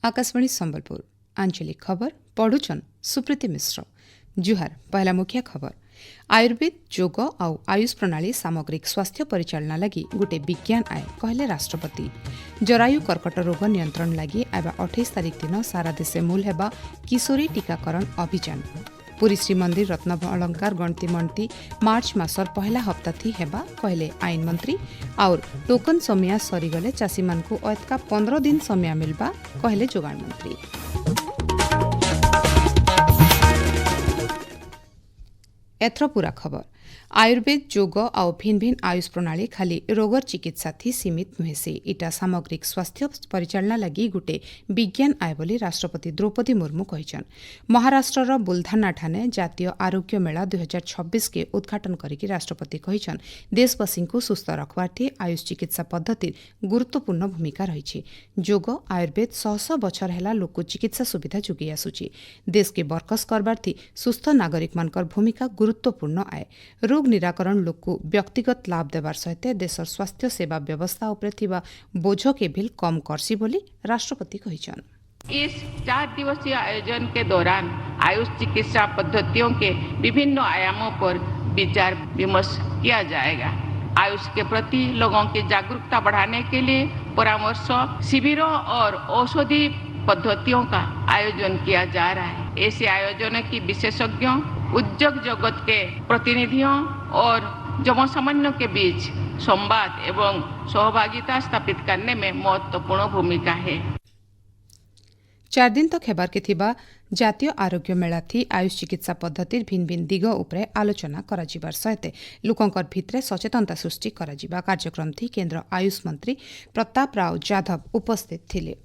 आकाशवाणी संबलपुर आंचलिक खबर पढ़ुचन सुप्रीति मिश्र। जुहार पहला मुख्य खबर आयुर्वेद जोग आउ आयुष प्रणाली सामग्रिक स्वास्थ्य परिचालना लगी गोटे विज्ञान आए कहले राष्ट्रपति। जरायु कर्कट रोग नियंत्रण लगी आबा 28 तारिख दिन सारा देशे मूल हेबा किशोरी टीकाकरण अभियान। पुरी श्रीमंदिर रत्न अलंकार गणती मणती मार्च मासर पहला हप्ता थी हेबा कहले आईन मंत्री। और टोकन समय सरीगले चाषी मानकु अयतका 15 दिन समय मिलबा कहले जोगाण मंत्री। एथर पूरा खबर आयुर्वेद जोग आउ भिन्न भिन्न आयुष प्रणाली खाली रोगर चिकित्सा थी सीमित नुहे से इटा सामग्रिक स्वास्थ्य परिचालना लगी गोटे विज्ञान आए बोली राष्ट्रपति द्रौपदी मुर्मू कहिछन। महाराष्ट्रर बुलधाना ठाने जातीय आरोग्य मेला 2026 के उद्घाटन करिकी राष्ट्रपति कहिछन देशवासी को सुस्थ रखबार्थी आयुष चिकित्सा पद्धति गुरुत्वपूर्ण भूमिका रही। जोग आयुर्वेद शह शह बछर हेला लोक चिकित्सा सुविधा जोगी आसुची। देश के बरकस करबार्थी सुस्थ नागरिक मानकर भूमिका गुरुत्वपूर्ण आए। रोग निराकरण लोक को व्यक्तिगत लाभ देवार सहित देशर स्वास्थ्य सेवा व्यवस्था उपरे थिबा बोझ के भी कम करसी बोली राष्ट्रपति कहिछन। इस 4 दिवसीय आयोजन के दौरान आयुष चिकित्सा पद्धतियों के विभिन्न आयामों पर विचार विमर्श किया जाएगा। आयुष के प्रति लोगों की जागरूकता बढ़ाने के लिए परामर्श शिविरों और औषधि पद्धतियों का आयोजन किया जा रहा है। ऐसे आयोजनों की विशेषज्ञों उद्योग जगत के प्रतिनिधियों और जनसामान्यों के बीच संवाद एवं सहभागिता स्थापित करने में महत्वपूर्ण भूमिका है। 4 दिन तक हेबार के थिबा जातीय आरोग्य मेला थी आयुष चिकित्सा पद्धतिर भिन्न भिन्न दिग उपरे आलोचना कराजिबार सहित लोकंकर भितरे सचेतनता सृष्टि कराजिबा कार्यक्रम थी केन्द्र आयुष मंत्री प्रताप राव जाधव उपस्थित थिले।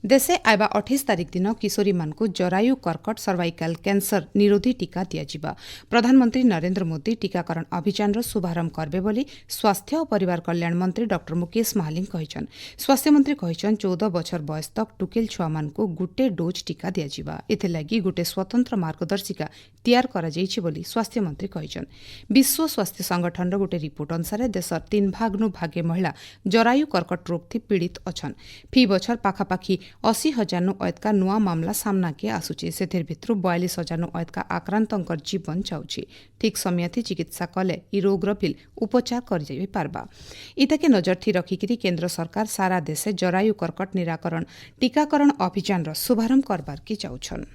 देशे आइबा 28 तारिख दिन किशोरी मानकु जरायु कर्कट सर्वाइकल कैंसर निरोधी टीका दियाजिबा। प्रधानमंत्री नरेंद्र मोदी टीकाकरण अभियान रो शुभारंभ करबे बोली स्वास्थ्य और परिवार कल्याण मंत्री डॉक्टर मुकेश महालिंग कहिछन। स्वास्थ्य मंत्री कहिछन 14 बछर बयस तक टुकेल छुआ मानकु गुटे डोज टीका दियाजिबा। एथे लागि गुटे स्वतंत्र मार्गदर्शिका तैयार करा जाइछि बोली स्वास्थ्य मंत्री कहिछन। विश्व स्वास्थ्य संगठन रो गुटे रिपोर्ट अनुसार देशर 3 भागनु भागे महिला जरायु कर्कट रोग थी पीड़ित अछन। फी बछर पाखापाखी 80,000 नु अयतका नुआ मामला सामना के आसुची। सेथिर भितरु 42,000 नु अयतका आक्रांतंकर जीवन जाउची। ठीक समय थी चिकित्सा कले ई रोगर बिल उपचार कर जाई पारबा। इताके नजर थी रखिकिरी केंद्र सरकार सारा देशे जरायु कर्कट निराकरण टीकाकरण अभियान रो शुभारंभ करबार की जाउछन।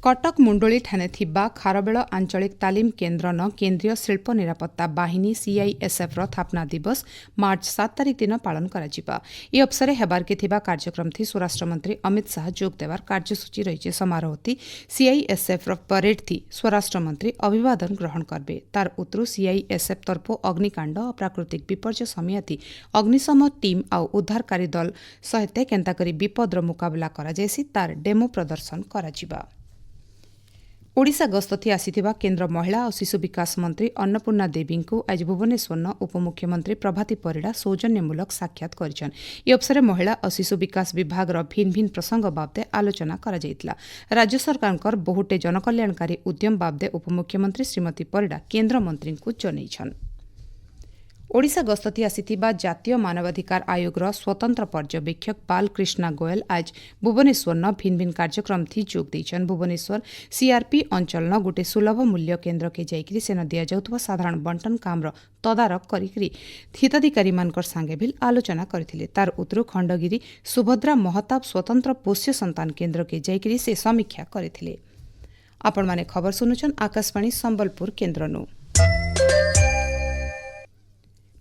कटक मुंडोली ठाने थिबा खारबेल आंचलिक तालीम केन्द्र न केन्द्रीय शिल्प निरापत्ता बाहिनी सीआईएसएफ रो स्थापना दिवस मार्च 7 तारिख दिन पालन कराजिबा। ई अवसरे हेबार के थिबा कार्यक्रम थी स्वराष्ट्र मंत्री अमित शाह जोग देवार कार्यसूची रही। समारोह थी सीआईएसएफ रो परेड थी स्वराष्ट्र मंत्री अभिवादन ग्रहण करबे। तार उतरु सीआईएसएफ तरफो अग्निकांड और प्राकृतिक विपर्य समय थी अग्निशम टीम आउ उद्धारकारी दल सहित केंता करी विपद रो मुकाबला करा जायसी तार डेमो प्रदर्शन कराजिबा। ओडिशा गस्त थी आसीथिबा केन्द्र महिला और शिशु विकास मंत्री अन्नपूर्णा देवी को आज भुवनेश्वर न उपमुख्यमंत्री प्रभाती परिडा सौजन्यमूलक साक्षात करिछन। ई अवसरे महिला और शिशु विकास विभाग रो भिन्न भिन्न प्रसंग बाबदे आलोचना करा जायतिला। राज्य सरकारकर बहुटे जनकल्याणकारी उद्यम बाबदे उपमुख्यमंत्री श्रीमती परिडा केन्द्र मंत्री को जनैछन। ओडिशा गस्तथी आसीथिबा जातीय मानवाधिकार आयोग स्वतंत्र पर्यवेक्षक बालकृष्णा गोयल आज भुवनेश्वर न भिन्न भिन्न कार्यक्रम थी जोग देछन। भुवनेश्वर सीआरपी अंचल न गोटे सुलभ मूल्य केन्द्र के जाइकरी सेन दिया जाउथबा साधारण बंटन काम तदारख करिकरी हिताधिकारी मानकर संगे भी आलोचना करथिले। तार उतरु खंडगिरी सुभद्रा महताब स्वतंत्र पोष्य संतान केन्द्र के जाइकरी से समीक्षा करथिले। आपण माने खबर सुनुछन आकाशवाणी संबलपुर केन्द्रनु।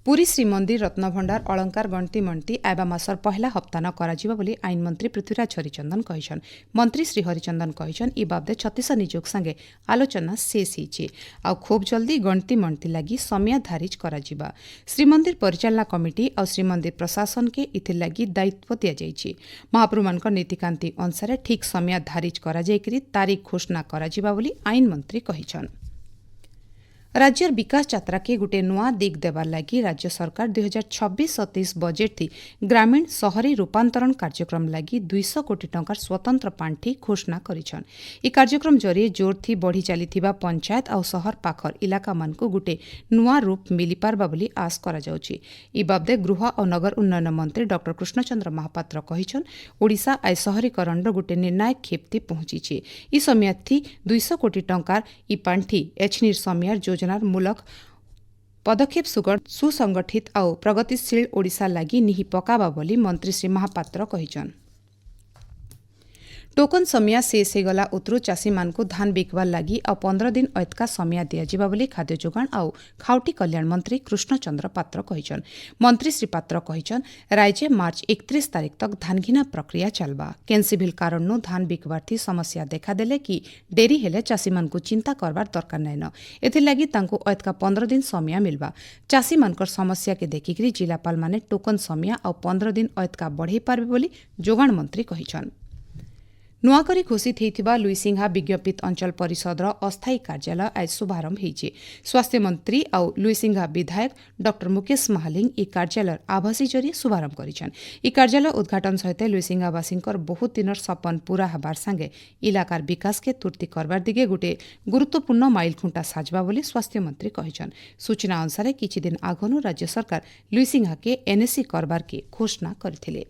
पुरी श्रीमंदिर रत्नभंडार अलंकार गणती मणती आबा मासर पहला हप्ता न कराजिबा बोली आईन मंत्री पृथ्वीराज हरिचंदन कहिछन। मंत्री श्री हरिचंदन कहिछन ई बाबदे छत्तीस नियोग संगे आलोचना शेष हिछि आ खूब जल्दी गणती मणती लागि समय धारिज कराजिबा। श्रीमंदिर परिचालना कमिटी और श्रीमंदिर प्रशासन के इथिर लागि दायित्व दिया जाइछि। महाप्रभुमानकर नीतिकांति अनुसार ठीक समय धारिज करा जायकरी तारीख घोषणा कराजिबा बोली आईन मंत्री कहिछन। राज्यर विकास यात्रा के गोटे नुआ दिग देवार लगी राज्य सरकार 2026-27 बजेट थी ग्रामीण शहरी रूपांतरण कार्यक्रम लगी 200 कोटी टंकार स्वतंत्र पांठी घोषणा करिछन। ई कार्यक्रम जरिए जोर थी बढ़ी चलीथिबा पंचायत और शहर पाखर इलाका मानकु गोटे नुआ रूप मिली पारबा बोली आस करा जाउची। ई बाबदे गृह और नगर उन्नयन मंत्री डॉक्टर कृष्णचंद्र महापात्र कहिछन ओडिशा आय शहरीकरण गोटे निर्णायक खेप्ती पहुंची। ई समय थी 200 कोटी टंकार ई पांठी एचनिर समियार योजनार मूलक पदक्षेप सुसंगठित और प्रगतिशील ओडिशा लगी निहि पकाबा बोली मंत्री श्री महापात्र कहिछन। टोकन समिया शेष होगला उतरु चाषी मानकु धान बिकवार लगी और 15 दिन ऐतका समिया दिया बोली खाद्य जोगाण और खाउटी कल्याण मंत्री कृष्णचंद्र पात्र कहिछन। मंत्री श्री पात्र कहिछन राज्य मार्च 31 तारिख तक धान घिना प्रक्रिया चलबा। केनसिभिल कारणनु धान बिकवार थी समस्या देखादेले कि डेरी हेले चाषी मानकु चिंता करबार दरकार नाइन। एथि लगी तांकु ऐतका 15 दिन समिया मिलबा। चाषी मानकर समस्या के देखिकरी जिलापाल माने टोकन समिया और 15 दिन ऐतका बढ़ाई पारबे बोली जोगाण मंत्री कहिछन। नुआकरी घोषित होइथिबा लुइसिंघा विज्ञपित अंचल परिषदर अस्थायी कार्यालय आज शुभारंभ होइछे। स्वास्थ्य मंत्री और लुइसिंघा विधायक डॉक्टर मुकेश महालिंग ई कार्यालय आभासी जरिए शुभारंभ करिछन। ई कार्यालय उद्घाटन सहित लुइसिंघावासींकर बहुत दिनर सपन पूरा हबार संगे इलाकार विकास के तुर्ती करबार दिगे गोटे गुरुत्वपूर्ण माइलखुंटा साजबा बोली स्वास्थ्य मंत्री कहिछन। सूचना अनुसार किछि दिन आगनु राज्य सरकार लुइसिंघा के एनएससी करबार के घोषणा करथिले।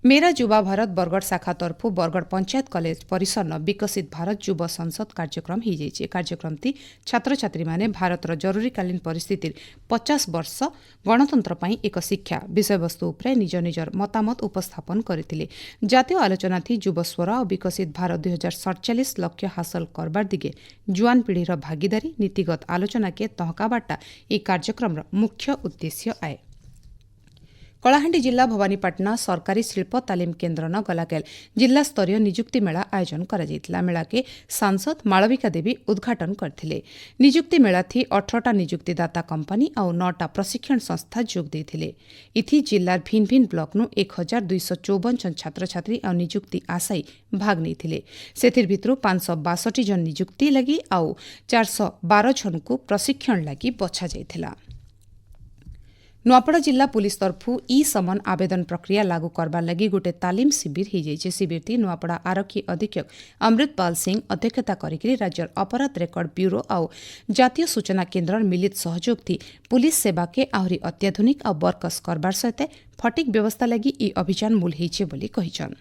मेरा युवा भारत बरगढ़ शाखा तरफु बरगढ़ पंचायत कॉलेज परिसर न विकसित भारत युव संसद कार्यक्रम हो कार्यक्रम ती छात्र छात्री माने भारतर जरूरीकालीन परिस्थिति 50 वर्ष गणतंत्र पई एक शिक्षा विषय वस्तु उपरे निज निजर मतामत उपस्थापन करथिले। जातीय आलोचना थी युव स्वर और विकसित भारत 2047 लक्ष्य हासिल करबार दिगे जुआन पीढ़ीर भागीदारी नीतिगत आलोचना के तहकाबाटा ई कार्यक्रम मुख्य उद्देश्य आए। कलाहांडी जिला भवानीपाटना सरकारी शिल्प तालीम केन्द्र न गलाकेल जिला स्तरीय निजुक्ति मेला आयोजन करा मेला के सांसद मालविका देवी उद्घाटन करथिले। निजुक्ति मेला थी 18टा निजुक्तिदाता कंपनी और 9टा प्रशिक्षण संस्था जोग देथिले। इथि जिल्लार भिन्न भिन्न ब्लॉक नु 1254 जन छात्र छात्री और निजुक्ति आशायी भाग नैथिले। सेथिर भितरु 562 जन निजुक्ति लगी और 412 जन को प्रशिक्षण लगी बछा जाइथिला। नुआपड़ा जिला पुलिस तरफु ई समन आवेदन प्रक्रिया लागू करबार लगी गोटे तालीम शिविर हो जाइए। शिविर थी नुआपड़ा आरक्षी अधीक्षक अमृतपाल सिंह अध्यक्षता करिकरी राज्य अपराध रेकर्ड ब्यूरो और जातीय सूचना केन्द्र मिलित सहयोग थी पुलिस सेवा के आहरी अत्याधुनिक और बरकस करबार सहित फटिक व्यवस्था लगी ई अभियान मूल होइछे बोली कहिछन।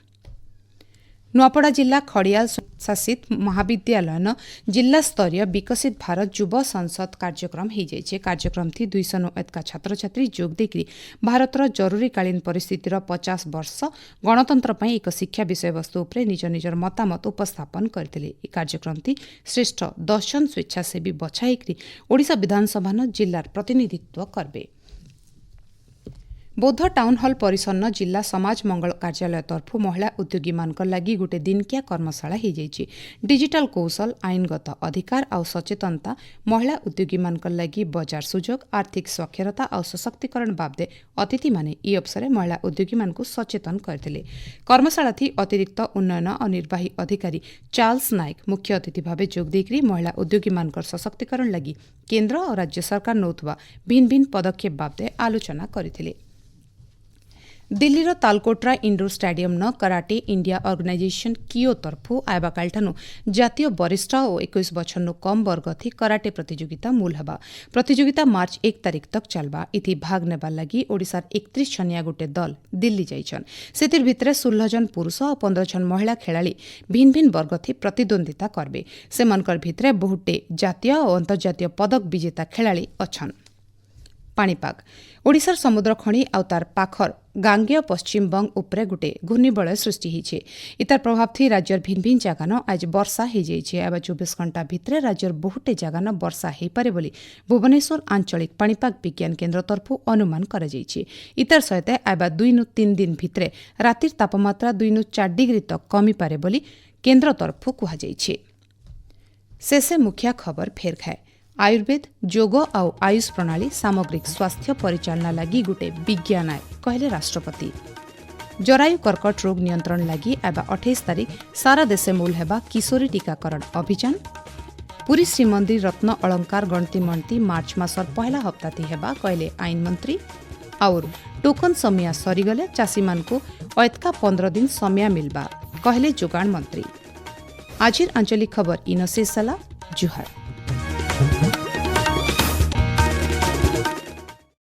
नुआपड़ा जिला खड़ियाल शासित महाविद्यालय न जिला स्तरीय विकसित भारत युव संसद कार्यक्रम हो जाइए। कार्यक्रम थी 200 ऐतका छात्र छात्री जोग देकरी भारतर जरूरीकालीन परिस्थितिर 50 वर्ष गणतंत्र पई एक शिक्षा विषय वस्तु उपरे निज निजर मतामत उपस्थापन करथिले। ई कार्यक्रम थी श्रेष्ठ 10 जन स्वेच्छासेवी बछाइकरी ओडिशा विधानसभा न जिल्लार प्रतिनिधित्व करबे। बौद्ध टाउन हल परिसर न जिला समाज मंगल कार्यालय तरफु महिला उद्योगी मानकर लगी गोटे दिनकिया कर्मशाला हो जाइए। डिजिटल कौशल आईनगत अधिकार और सचेतनता महिला उद्योगी मानकर लगी बजार सुजोग आर्थिक साक्षरता और सशक्तिकरण बाबदे अतिथि माने ई अवसर महिला उद्योगी मानकु सचेतन करथिले। कर्मशाला थी अतिरिक्त उन्नयन और निर्वाही अधिकारी चार्ल्स नायक मुख्य अतिथि भावे जोग देकरी महिला उद्योगी मानकर सशक्तिकरण लगी केन्द्र और राज्य सरकार नौथुवा भिन्न भिन्न पदक्षेप बाबदे आलोचना करथिले। दिल्लीर तालकोटरा इंडोर स्टाडियम न कराटे इंडिया ऑर्गेनाइजेशन कियो तरफु आयबाकालठानु जातीय वरिष्ठ और 21 वर्षनु कम वर्ग थी कराटे प्रतियोगिता मूल हबा। प्रतियोगिता मार्च 1 तारिख तक चलबा। इथि भाग नेबार लगी ओडिशार 31 जनिया गोटे दल दिल्ली जाइछन। सेतिर भितरे 16 जन पुरुष और 15 जन महिला खेलाड़ी भिन्न भिन्न वर्ग थी प्रतिद्वंदिता करबे। सेमानकर भितरे बहुटे जातीय और अंतर्जातीय पदक विजेता खेलाड़ी अछन। पाणीपाग ओडिशार समुद्र खणी और तार पाखर गांगेय पश्चिम बंग उपरे गोटे घूर्णिबलय सृष्टि होइछे। इतार प्रभाव थी राज्यर भिन्न भिन्न जगह न आज वर्षा हो जाइए। अब 24 घंटा भितरे राज्यर बहुटे जगह न वर्षा हो पारे बोली भुवनेश्वर आंचलिक पाणीपाग विज्ञान केन्द्र तरफु अनुमान करा जाइछे। इतार सहित अब 2-3 दिन भितरे रातिर तापमात्रा 2-4 डिग्री तक कमी पारे बोली केन्द्र तरफु कहा जाइछे। शेषे मुख्य खबर फेर खाए। आयुर्वेद जोग और आयुष प्रणाली सामग्रिक स्वास्थ्य परिचालना लगी गोटे विज्ञान आए कहले राष्ट्रपति। जरायु कर्कट रोग नियंत्रण लगी अब 28 तारिख सारा देशे मूल हेबा किशोरी टीकाकरण अभियान। पुरी श्रीमंदिर रत्न अलंकार गणती मणती मार्च मासर पहला हप्ताती हेबा कहले आईन मंत्री। और टोकन समिया सरीगले चाषी मानकु ऐतका 15 दिन समिया मिलबा कहले जोगाण मंत्री। आजिर आंचलिक खबर इन शेष जुहार।